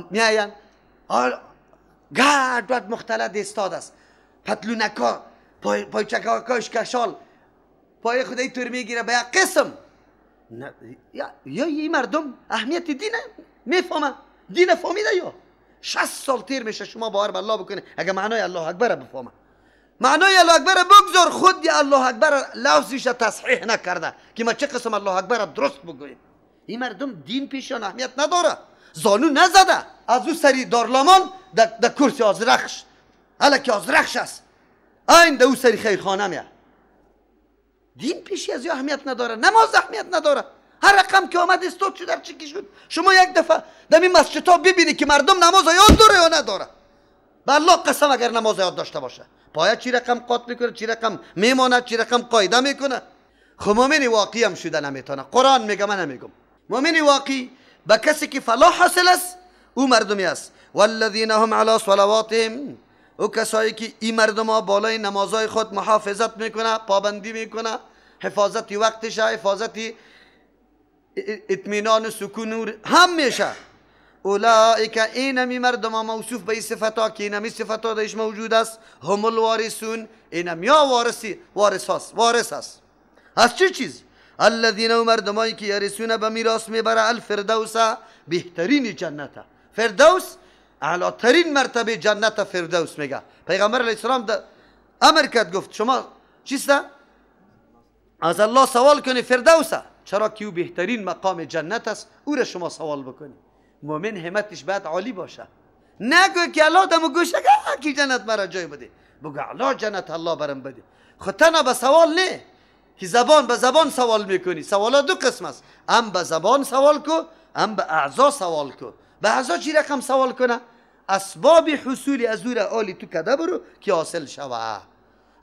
میاین گرد مختلط استاد است، پتلونکا پایچکاکاش کشال پای خدای طور میگیره به یک قسم. یا این مردم اهمیت دین میفهمه؟ دین فهمیده یا 60 سال تیر میشه شما باور به الله بکنه اگه معنای الله اکبر بفهمه. معنای الله اکبر بگذار، خود الله اکبر لفظش تصحیح نکرده که ما چه قسم الله اکبر درست بگوییم. این مردم دین پیشان اهمیت نداره، زانو نزده از او سری دارلامان در کرسی آزرخش الکی آزرخش است این در او سری خیرخانه میه. دین پیشی از اهمیت نداره، نماز اهمیت نداره. هر رقم که آمد استاد شد در چی شد. شما یک دفعه در این مسجد ها ببینی که مردم نماز یاد داره یا نداره. به الله قسم اگر نماز یاد داشته باشه پایه چی رقم قاط میکنه، چی رقم میماند، چی رقم قاعده میکنه. خب مؤمن واقعی هم شده نمیتونه. قرآن میگه من نمیگم. مؤمن واقعی به کسی که فلاح حاصل است او مردمی است. والذین هم علی صلواتهم، او کسایی که این مردم ها بالای نمازهای خود محافظت میکنه، پابندی میکنه، حفاظت وقتش، حفاظت اطمینان سکون هم میشه. اولئک اینمی مردم ها موصوف به این صفت ها که اینمی صفت ها درش موجود است، هم الوارثون، اینم یا وارث است. از چه چیز؟ الذین او مردمایی که یرثون به میراث میبره الفردوس، بهترین جنت. فردوس اعلی ترین مرتبه جنت فردوس میگه. پیغمبر علیه السلام امر کرد گفت شما چیست؟ از الله سوال کنی فردوس، چرا که او بهترین مقام جنت است، او را شما سوال بکنی. مؤمن همتش باید عالی باشه. نگو که الله دم گوشه کی جنت مرا جای بده، بگو الله جنت الله برم بده. خود تنها به سوال نه که زبان به زبان سوال میکنی. سوالا دو قسم است، هم به زبان سوال کو، هم به اعضا سوال کو. به اعضا چی رقم سوال کنه؟ اسباب حصول از او را آلی تو کده برو که حاصل شوه.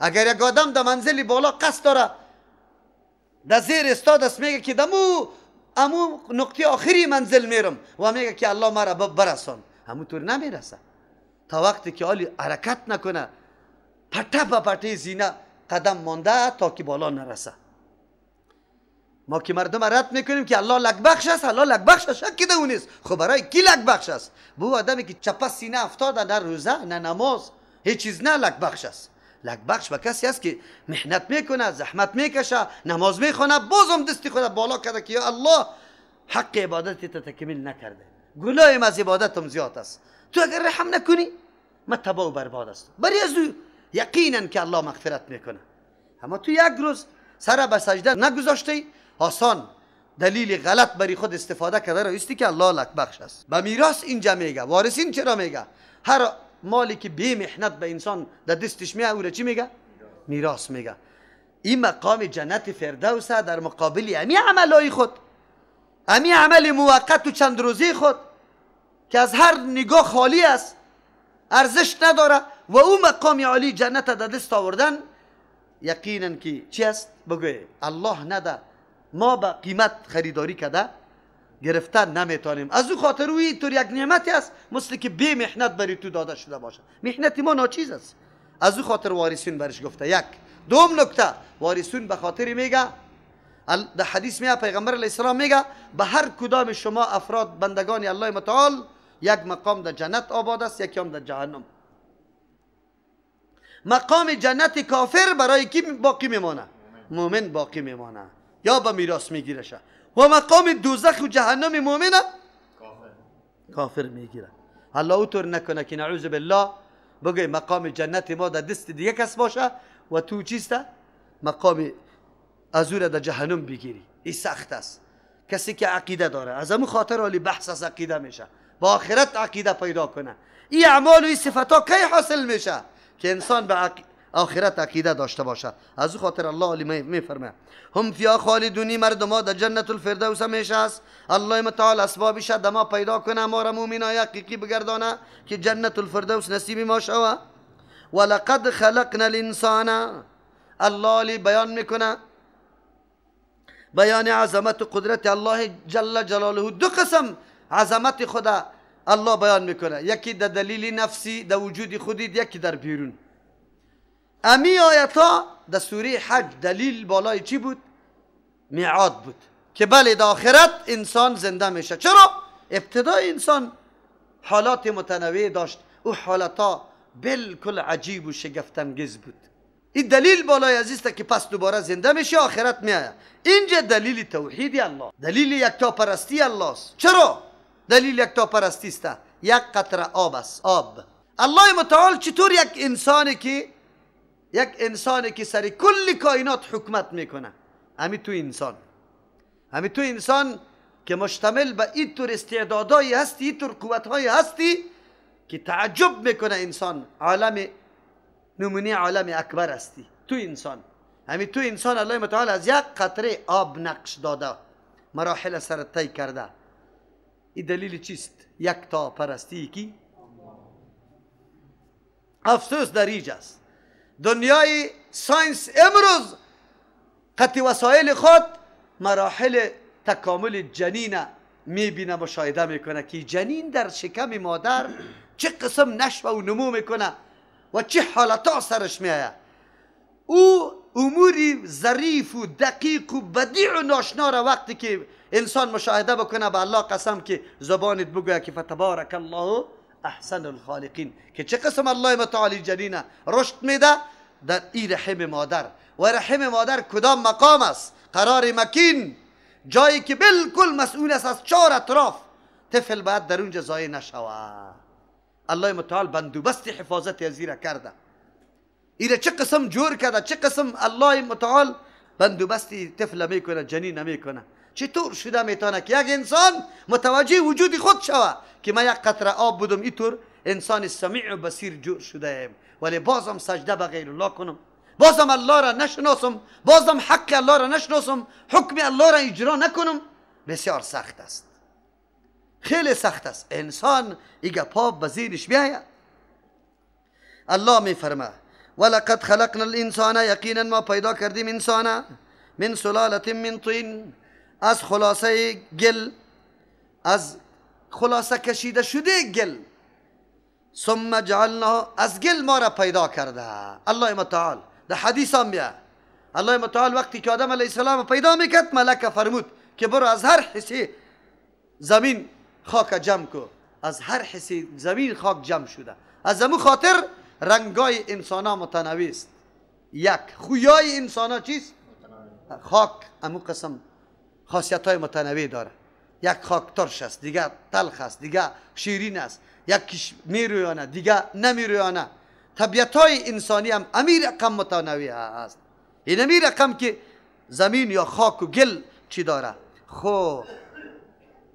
اگر یک آدم در منزلی بالا قصد داره در زیر استاد است میگه که دمو امو نقطه آخری منزل میرم و میگه که الله مرا برسان، همونطور نمیرسه تا وقتی که آلی حرکت نکنه پته به پته زینه قدم مانده تا که بالا نرسه. ما که مردم رد میکنیم که الله لک بخش است، الله لک بخش است، شکی ده نیست. خب برای کی لک بخش است؟ بو آدمی که چپ سینه افتاده نه روزه نه نماز هیچ چیز نه لک بخش است. لک بخش به کسی است که محنت میکنه، زحمت میکشه، نماز میخونه، بازم دستی خود بالا کرده که یا الله حق عبادتی تکمیل نکرده، گناهم از عبادتم زیاد است. تو اگر رحم نکنی من تباه و برباد است. برای از او یقینا که الله مغفرت میکنه. اما تو یک روز سر به سجده نگذاشتی، آسان دلیل غلط بری خود استفاده کرده را استی که الله لک بخش است. به میراث اینجا میگه. وارثین چرا میگه؟ هر مالی که بی محنت به انسان در دستش میاد او را چی میگه؟ میراث میگه. این مقام جنت فردوس در مقابل امی عملای خود، امی عمل موقت و چند روزی خود که از هر نگاه خالی است، ارزش نداره، و او مقام عالی جنت در دست آوردن یقینا که چی است؟ بگوی الله نده، ما با قیمت خریداری کرده گرفتن نمیتونیم. از او خاطر اوی طور یک نعمتی است مثل که بی محنت بری تو داده شده باشه. محنت ما ناچیز است. از او خاطر وارثین برش گفته. یک دوم نکته، وارثون به خاطر میگه در حدیث میگه پیغمبر علیه السلام میگه به هر کدام شما افراد بندگان الله متعال یک مقام در جنت آباد است، یکی هم در جهنم. مقام جنت کافر برای کی باقی میمانه؟ مؤمن باقی میمانه یا به میراث میگیرشه. و مقام دوزخ و جهنم مؤمنه کافر میگیره. الله اوطور نکنه که نعوذ بالله بگه مقام جنت ما در دست دیگه کس باشه و تو چیسته مقام ازور در جهنم بگیری. این سخت است. کسی که عقیده داره از همون خاطر علی بحث از عقیده میشه، با آخرت عقیده پیدا کنه. این اعمال و این صفت ها کی حاصل میشه؟ که انسان به آخرت عقیده داشته باشه. از او خاطر الله علی میفرمه هم فیا خالدونی، مردم ها در جنت الفردوس همیشه است. الله متعال اسبابش دما پیدا کنه، ما را مومنای حقیقی بگردانه که جنت الفردوس نصیب ما شوه. ولقد خلقنا الانسان، الله علی بیان میکنه بیان عظمت و قدرت الله جل جلاله. دو قسم عظمت خدا الله بیان میکنه، یکی در دلیل نفسی در وجود خودید، یکی در بیرون. امی آیت ها در سوره حج دلیل بالای چی بود؟ میعاد بود که بله در آخرت انسان زنده میشه. چرا؟ ابتدای انسان حالات متنوع داشت. او حالتا بالکل عجیب و شگفت‌انگیز بود. این دلیل بالای عزیز است که پس دوباره زنده میشه، آخرت میآید. اینجا دلیل توحید الله، دلیل یکتا پرستی الله است. چرا دلیل یکتا پرستی است؟ یک قطره آب است. آب الله متعال چطور یک انسانی که سر کل کائنات حکمت میکنه، همین تو انسان که مشتمل به این طور استعدادایی هستی، این طور قوتهایی هستی که تعجب میکنه انسان. عالم نمونه عالم اکبر هستی تو انسان. همین تو انسان الله متعال از یک قطره آب نقش داده، مراحل سر طی کرده. این دلیل چیست؟ یکتا پرستی کی؟ افسوس در اینجا است دنیای ساینس امروز قطع وسایل خود مراحل تکامل جنین میبینه، مشاهده میکنه که جنین در شکم مادر چه قسم نشو و نمو میکنه و چه حالتا سرش میآید. او اموری ظریف و دقیق و بدیع و ناشنا را وقتی که انسان مشاهده بکنه، به الله قسم که زبانت بگوید که فتبارک الله احسن الخالقین، که چه قسم الله متعالی جنین رشد میده در این رحم مادر. و رحم مادر کدام مقام است؟ قرار مکین، جایی که بالکل مسئول است از 4 اطراف. طفل باید در اونجا ضایع نشود. الله متعال بندوبست حفاظت از این را کرده. این چه قسم جور کرده، چه قسم الله متعال بندوبستی طفل میکنه، جنین میکنه. چطور شده میتونه که یک انسان متوجه وجود خود شود که من یک قطره آب بودم، اینطور انسان سمیع و بصیر جور شده ایم، ولی بازم سجده به غیر الله کنم، بازم الله را نشناسم، بازم حق الله را نشناسم، حکم الله را اجرا نکنم. بسیار سخت است، خیلی سخت است. انسان ایگه پا به زیرش بیاید. الله میفرمه ولقد خلقنا الانسان، یقینا ما پیدا کردیم انسان، من سلاله من طین، از خلاصه گل، از خلاصه کشیده شده گل. ثم جعلناه، از گل ما را پیدا کرده الله متعال. در حدیث هم میاد الله متعال وقتی که آدم علیه السلام پیدا میکرد، ملک فرمود که برو از هر حصه زمین خاک جمع کو. از هر حصه زمین خاک جمع شده. از امو خاطر رنگای انسان ها متنوع است. یک خویای انسان ها چیست؟ خاک امو قسم خاصیت های متنوع داره. یک خاک ترش است، دیگه تلخ است، دیگه شیرین است، یکیش میرویانه، دیگه نمیرویانه. طبیعت های انسانی هم امیر رقم متنوع است. این امیر رقم که زمین یا خاک و گل چی داره. خب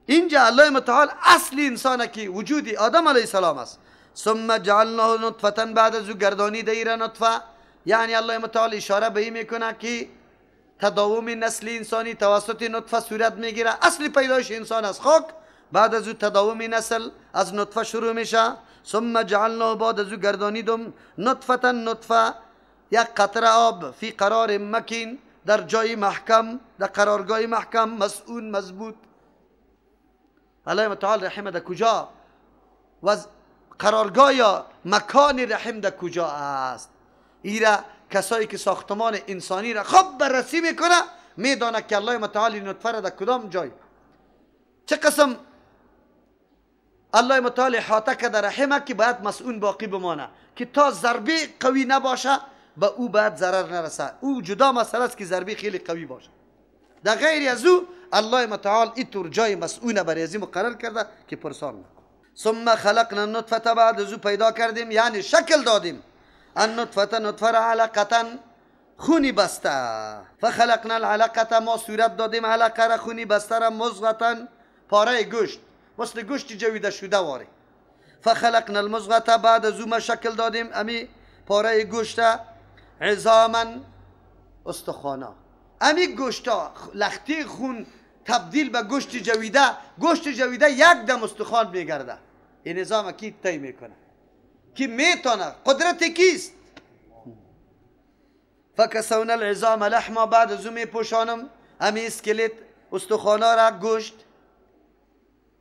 اینجا الله متعال اصل انسانه که وجودی آدم علیه السلام است. ثم جعلناه نطفه، بعد از او گردانی دیره نطفه. یعنی الله متعال اشاره به این میکنه که تداوم نسل انسانی توسط نطفه صورت میگیره. اصل پیدایش انسان از خاک، بعد از او تداوم نسل از نطفه شروع میشه. ثم جعلناه، بعد از او گردانیدم نطفه یک قطره آب، فی قرار مکین، در جای محکم، در قرارگاه محکم، مسئول مضبوط. الله متعال رحم در کجا و قرارگاه یا مکان رحم در کجا است؟ ایرا کسایی که ساختمان انسانی را خوب بررسی میکنه میدانه که الله متعال نطفه را در کدام جای، چه قسم الله متعال احاطه که در رحمه که باید مسئول باقی بمانه، که تا ضربه قوی نباشه به او باید ضرر نرسه. او جدا مسئله است که ضربه خیلی قوی باشه. در غیر از او الله متعال اینطور جای مسئول برای ازی مقرر کرده که پرسان نکنه. ثم خلقنا النطفه، بعد از او پیدا کردیم یعنی شکل دادیم النطفه، نطفه را علقه، خونی بسته. فخلقنا العلقه، ما صورت دادیم علقه را، خونی بسته را، مضغه، پاره گوشت، مثل گوشت جویده شده واره. فخلقنا المضغه، بعد از او ما شکل دادیم امی پاره گوشت، عظاما، استخوانا. امی گوشتا لختی خون تبدیل به گوشت جویده، گوشت جویده یک دم استخوان میگرده. این نظام کی طی میکنه؟ کی میتونه؟ قدرت کیست؟ فکسونا العظام لحما، بعد از او میپوشانم امی اسکلت استخوانا را گوشت.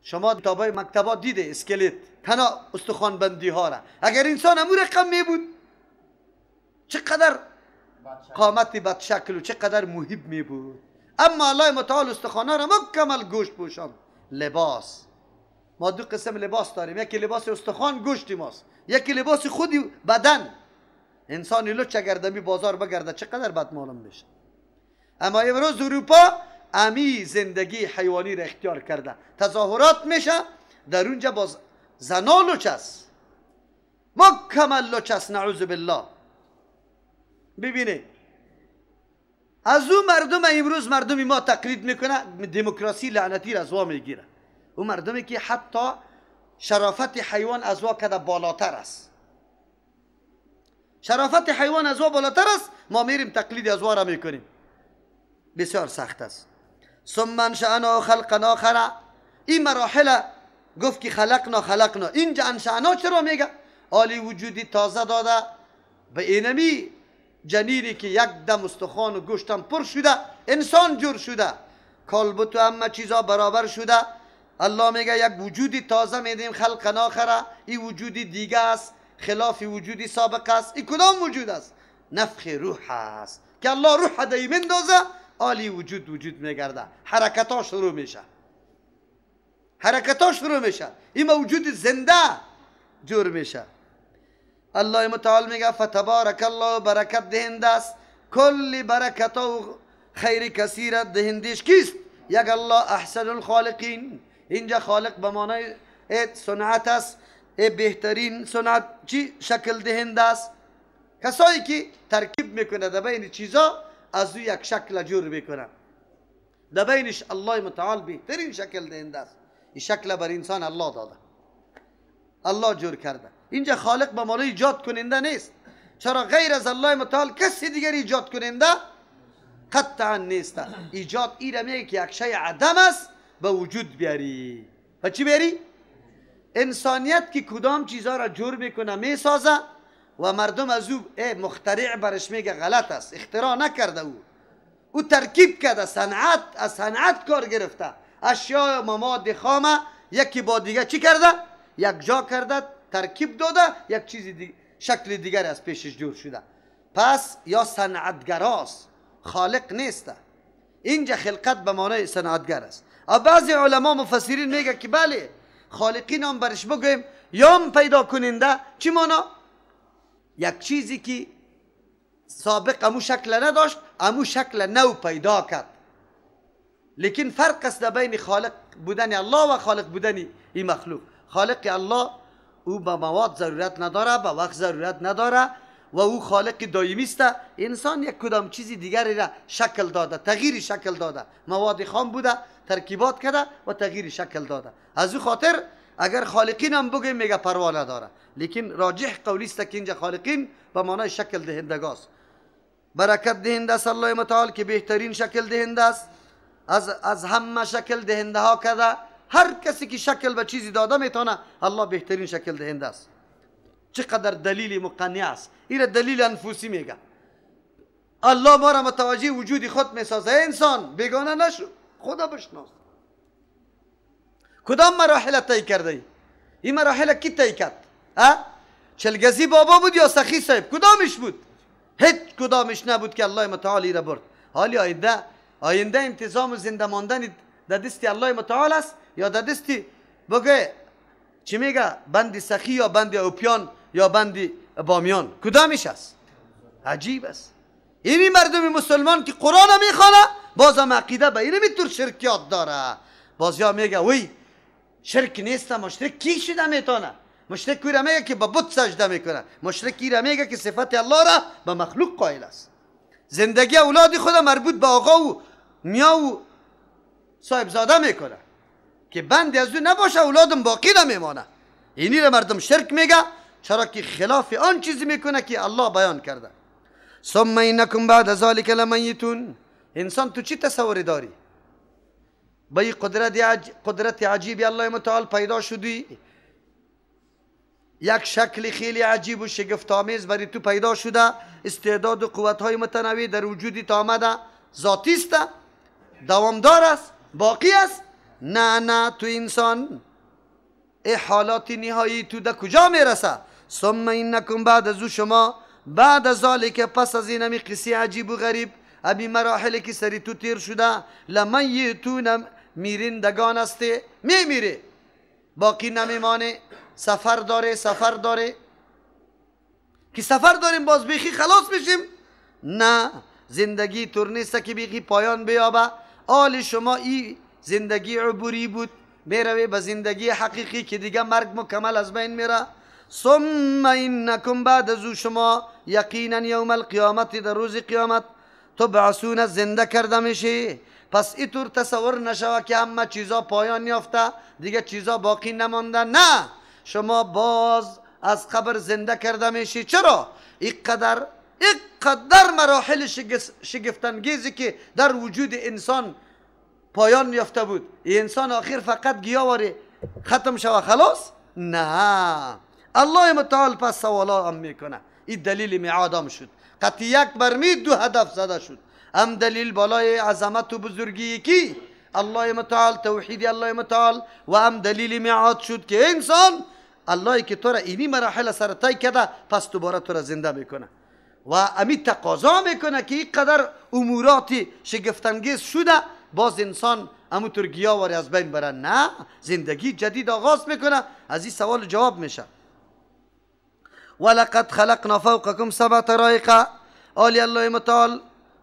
شما کتابای مکتبات دیده اسکلت تنها استخوان بندی ها را. اگر انسان امور رقم می بود چقدر قامت بد شکل و چقدر محب می بود. اما الله متعال استخوانه را مکمل گوشت پوشان، لباس ما دو قسم لباس داریم، یکی لباس استخوان گوشت ماست، یکی لباس خودی بدن. انسانی لچ اگر دمی بازار بگرده چقدر بد معلوم میشه. اما امروز اروپا امی زندگی حیوانی را اختیار کرده، تظاهرات میشه در اونجا باز زنا لچ است، مکمل لچ است، نعوذ بالله. ببینید از اون مردم امروز مردمی ما تقلید میکنه، دموکراسی لعنتی را از وا میگیره. اون مردمی که حتی شرافت حیوان از وا کده بالاتر است، شرافت حیوان از وا بالاتر است، ما میریم تقلید از وا را میکنیم. بسیار سخت است. ثم انشأنا خلقا آخر، این مراحل گفت که خلقنا اینجا انشأنا چرا میگه؟ حالی وجودی تازه داده به اینمی جنینی که یک دم استخوان و گوشتم پر شده، انسان جور شده، کالبوت و همه چیزا برابر شده. الله میگه یک وجودی تازه میدیم، خلقا آخر، این وجودی دیگه است، خلاف وجودی سابق است. این کدام وجود است؟ نفخ روح است که الله روح دهی مندازه، عالی وجود میگرده، حرکتا شروع میشه، این موجود زنده جور میشه. الله متعال میگه فتبارک الله، برکت دهنده است، کل برکت و خیر کثیر دهندش کیست؟ یک الله احسن الخالقین. اینجا خالق به معنای صنعت است، بهترین صنعت چی شکل دهنده است، کسایی که ترکیب میکنه در بین چیزا از او یک شکل جور میکنه، در بینش الله متعال بهترین شکل دهنده است. این شکل بر انسان الله داده، الله جور کرده. اینجا خالق به معنای ایجاد کننده نیست، چرا غیر از الله متعال کسی دیگر ایجاد کننده قطعا نیست. ایجاد ای را میگه که یک شی عدم است به وجود بیاری. و چی بیاری؟ انسانیت که کدام چیزها را جور میکنه میسازه و مردم از او مخترع برش میگه غلط است، اختراع نکرده، او ترکیب کرده، صنعت، از صنعت کار گرفته، اشیاء مواد خامه یکی با دیگه چی کرده؟ یک جا کرده، ترکیب داده، یک چیز دیگه، شکل دیگر از پیشش جور شده. پس یا صنعتگراست، خالق نیست. اینجا خلقت به معنای صنعتگر است. بعضی علما مفسرین میگه که بله خالقین هم برش بگویم یا پیدا کننده، چی معنا؟ یک چیزی که سابق امو شکل نداشت، امو شکل نو پیدا کرد. لیکن فرق است بین خالق بودن الله و خالق بودن این مخلوق. خالق الله او به مواد ضرورت نداره، به وقت ضرورت نداره و او خالق دائمی است. انسان یک کدام چیزی دیگری را شکل داده، تغییر شکل داده، مواد خام بوده ترکیبات کرده و تغییر شکل داده. از او خاطر اگر خالقین هم بگیم میگه پروا نداره، لیکن راجح قولی است که اینجا خالقین به معنای شکل دهندگاست. برکت دهنده است الله متعال که بهترین شکل دهنده است از همه شکل دهنده ها کرده. هر کسی که شکل به چیزی داده میتونه، الله بهترین شکل دهنده است. چقدر دلیل مقنع است. این دلیل انفوسی میگه. الله ما را متوجه وجود خود میسازه. انسان بیگانه نشو، خدا بشناس. کدام مراحل طی کرده ای؟ این مراحل کی طی کرد؟ چلگزی بابا بود یا سخی صاحب؟ کدامش بود؟ هیچ کدامش نبود که الله متعال را برد. حالی آینده انتظام زنده ماندن در دست الله متعال است یا در دست بگه چی میگه بند سخی یا بند اوپیان یا بند بامیان؟ کدامش است؟ عجیب است. اینی مردم مسلمان که قرآن میخوانه بازم عقیده به اینمی طور شرکیات داره. بازیا میگه وی شرک نیست، مشرک کی شده میتونه؟ مشرک کوی را میگه که به بت سجده میکنه، مشرک کی را میگه که صفت الله را به مخلوق قائل است. زندگی اولاد خود مربوط به آقا و میا و صاحب زاده میکنه که بند از او نباشه اولادم باقی نمیمانه. اینی را مردم شرک میگه، چرا که خلاف آن چیزی میکنه که الله بیان کرده. ثم انکم بعد ذلک لمیتون. انسان تو چی تصوری داری؟ با این قدرت عجیبی الله متعال پیدا شدی، یک شکل خیلی عجیب و شگفت آمیز برای تو پیدا شده، استعداد و قوت های متنوع در وجودت آمده، ذاتی است، دوامدار است، باقی است. نه تو انسان حالات نهایی تو در کجا میرسه؟ ثم انکم بعد از شما بعد از ذالک پس از این قصه عجیب و غریب ابی مراحلی که سری تو تیر شده لمیتون میرندگان است، میمیره. باقی نمیمانه. سفر داره که سفر داریم باز بیخی خلاص بشیم؟ نه، زندگی طور نیست که بیخی پایان بیابه. آل شما این زندگی عبوری بود، میروی به زندگی حقیقی که دیگه مرگ مکمل از بین میره. ثم انکم بعد از شما یقینا یوم القیامت در روز قیامت تبعثون زنده کرده میشه. پس اینطور تصور نشوه که همه چیزا پایان یافته دیگه چیزا باقی نمانده. نه، شما باز از قبر زنده کرده میشی. چرا؟ اینقدر مراحل شگفتانگیزی که در وجود انسان پایان یافته بود، این انسان آخر فقط گیاواری ختم شوه خلاص؟ نه، الله متعال پس سوالا هم میکنه. این دلیل میعاد هم شد. قطع یک برمی دو هدف زده شد. هم دلیل بالای عظمت و بزرگی کی الله متعال، توحید الله متعال، و هم دلیل میعاد شد که انسان الله که تو را اینی مراحل سر طی کرده پس دوباره تو را زنده میکنه و امی تقاضا میکنه که اینقدر اموراتی شگفتانگیز شده باز انسان همونطور گیاواری از بین بره. نه، زندگی جدید آغاز میکنه. از این سوال جواب میشه. ولقد خلقنا فوقكم سبع طرائق. آلی الله متعال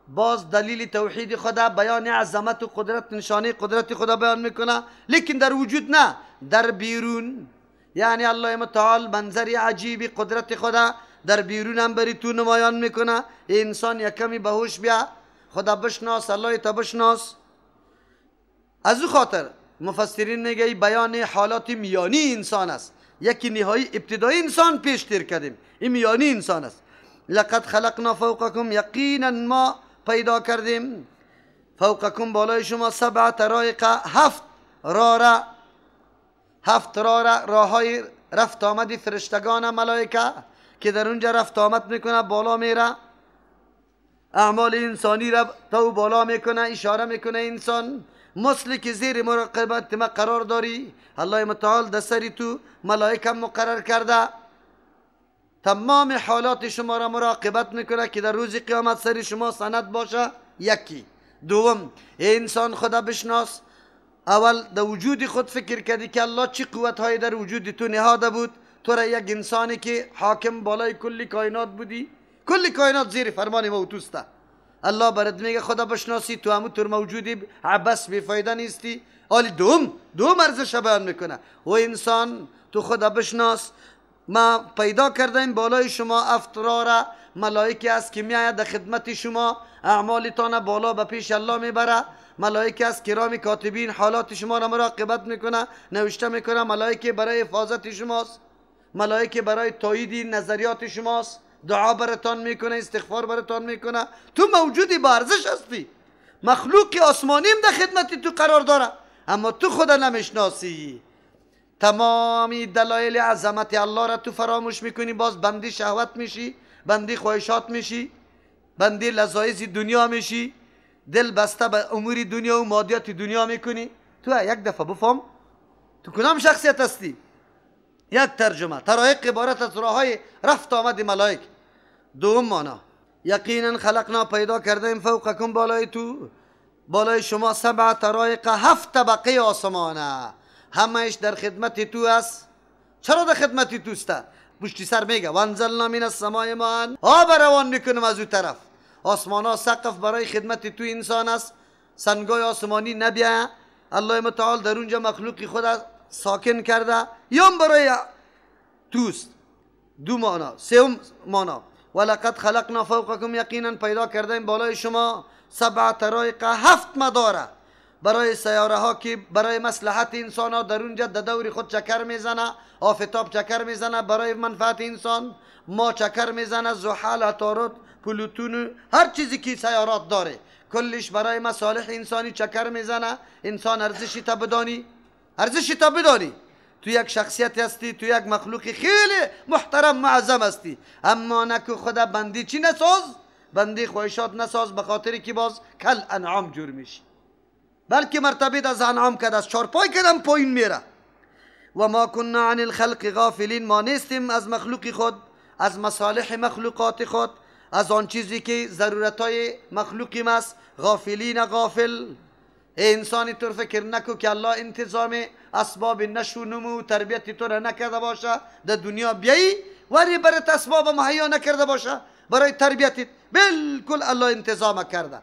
باز دلیل توحید خدا، بیان عظمت و قدرت، نشانه قدرت خدا بیان میکنه، لیکن در وجود نه، در بیرون. یعنی الله متعال منظری عجیبی قدرت خدا در بیرون هم بری تو نمایان میکنه. انسان یک کمی بهوش بیا، خدا بشناس، الله تا بشناس. از او خاطر مفسرین میگه بیان حالات میانی انسان است. یکی نهایی ابتدای انسان پیش تیر کردیم، این میانی انسان است. لقد خلقنا فوقكم، یقینا ما پیدا کردیم، فوقكم بالای شما، سبع طرائق، هفت راهای رفت آمدی فرشتگان ملائکه که در اونجا رفت آمد میکنه، بالا میره، اعمال انسانی را تو بالا میکنه، اشاره میکنه انسان مثل که زیر مراقبت ما قرار داری. الله متعال در سری تو ملائکه مقرر کرده، تمام حالات شما را مراقبت میکنه که در روز قیامت سری شما سند باشه. یکی. دوم، انسان خدا بشناس. اول در وجود خود فکر کردی که الله چی قوت های در وجود تو نهاده بود. تو را یک انسانی که حاکم بالای کلی کائنات بودی، کلی کائنات زیر فرمان موتوسته. الله برات میگه خدا بشناسی، تو همونطور موجودی، عبس بیفایده نیستی. حالی دوم ارزش بیان میکنه. و انسان تو خدا بشناس، ما پیدا کردیم بالای شما افتراره، ملائکه است که میآید در خدمت شما، اعمالتان بالا به پیش الله میبره. ملائکه است کرام کاتبین حالات شما را مراقبت میکنه، نوشته میکنه. ملائکه برای حفاظت شماست، ملائکه برای تایید نظریات شماست، دعا براتان میکنه، استغفار براتان میکنه. تو موجودی با ارزش هستی، مخلوق آسمانی هم در خدمت تو قرار داره، اما تو خدا نمیشناسی. تمامی دلایل عظمت الله را تو فراموش میکنی، باز بندی شهوت میشی، بندی خواهشات میشی، بندی لذایز دنیا میشی، دل بسته به امور دنیا و مادیات دنیا میکنی. تو یک دفعه بفهم تو کدام شخصیت هستی. یک ترجمه، طرائق عبارت از راههای رفت آمد ملائک. دوم معنا، یقینا خلقنا پیدا کردیم، فوقکم بالای تو، بالای شما، سبع طرائق، هفت طبقه آسمانه، همهش در خدمت تو است. چرا در خدمت تو است؟ پشت سر میگه وانزلنا من السماء ماء، آب روان میکنم از اون طرف. آسمان ها سقف برای خدمت تو انسان است، سنگای آسمانی نبیه. الله متعال در اونجا مخلوقی خود ساکن کرده، یم برای توست. دو معنا. سوم معنا، ولقد خلقنا فوقکم، یقینا پیدا کردیم بالای شما، سبع طرائق، هفت مداره، برای سیاره ها که برای مصلحت انسان ها در اونجا در دور خود چکر میزنه. آفتاب چکر میزنه برای منفعت انسان، ما چکر میزنه، زحل، عطارد، پلوتون، هر چیزی که سیارات داره کلش برای مصالح انسانی چکر میزنه. انسان ارزشی تا بدانی، ارزشی تا بدانی. تو یک شخصیت هستی، تو یک مخلوق خیلی محترم معظم هستی، اما نکو خدا بندی چی نساز، بندی خواهشات نساز، به خاطری که باز کل انعام جور میشی، بلکه مرتبه از انعام کد، از چارپای کدم پایین میره. و ما کننا عن الخلق غافلین، ما نیستیم از مخلوق خود، از مصالح مخلوقات خود، از آن چیزی که ضرورتای مخلوقیم است، غافلین، غافل. ای انسانی تو فکر نکو که الله انتظام اسباب نشو نمو و تربیت تو را نکرده باشه در دنیا بیایی ولی برات اسباب مهیا نکرده باشه برای تربیتت. بالکل الله انتظام کرده.